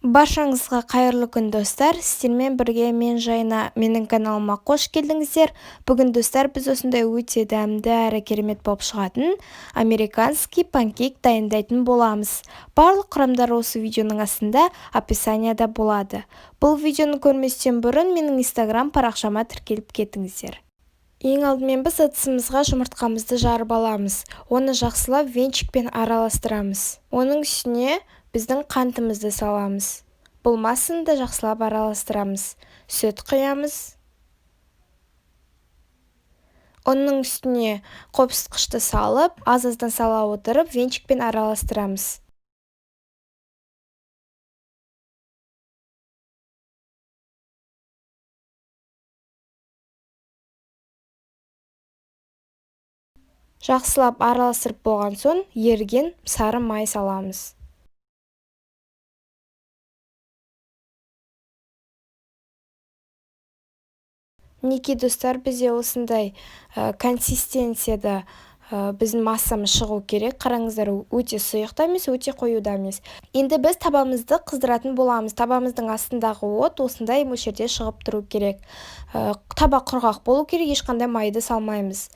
Баршаңызға қайырлы күн достар, сіздермен бірге мен Жайна, менің каналыма қош келдіңіздер. Бүгін достар біз осындай өте дәмді әрі керемет болып шығатын американский панкейк дайындайтын боламыз. Барлық құрамдар осы видеоның астында описанияда болады. Бұл видеоны көрместен бұрын менің инстаграм парақшама тіркеліп кетіңіздер. Ең алдымен біз ыдысымызға жұмыртқамызды жарып аламыз. Оны жақсылап венчикпен араластырамыз. Оның үстіне біздің қантымызды саламыз. Болмасын да жақсылап араластырамыз. Сүт құямыз. Оның үстіне қопсытқышты салып, аз-аздан сала отырып, венчикпен араластырамыз. Жақсылап араластырып болған соң, еріген сары май саламыз. Мінекей достар, бізде осындай консистенцияда біздің массамыз шығу керек. Қараңыздар, өте сұйық та емес, өте қою да емес. Енді біз табамызды қыздыратын боламыз. Табамыздың астындағы от осындай мөлшерде шығып тұру керек. Таба құрғақ болу керек, ешқандай майды салмаймыз.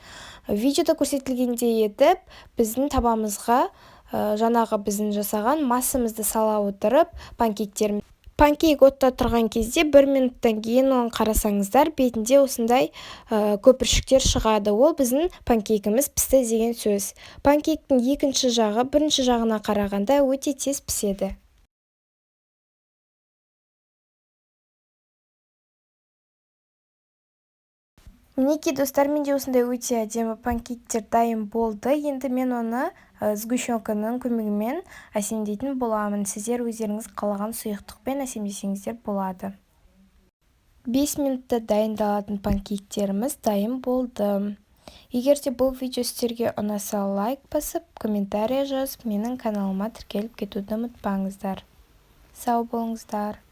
Видеода көрсетілгендей етіп, біздің табамызға жаңағы біздің жасаған массамызды сала отырып, панкейк отта тұрған кезде 1 минуттан кейін оған қарасаңыздар, бетінде осындай көпіршіктер шығады. Ол біздің панкейкіміз пісті деген сөз. Панкейктің екінші жағы бірінші жағына қарағанда өте тез піседі. Мінекей достар, менде осындай өте әдемі панкейктер дайын болды. Енді мен оны сгущенканың көмегімен әсемдейтін боламын. Сіздер өздеріңіз қалаған сұйықтықпен әсемдесеңіздер болады. 5 минутта дайындалатын панкейктеріміз дайын болды. Егер де бұл видео сіздерге ұнаса, лайк басып, комментария жазып, менің каналыма тіркеліп кетуді ұмытпаңыздар. Сау болыңыздар.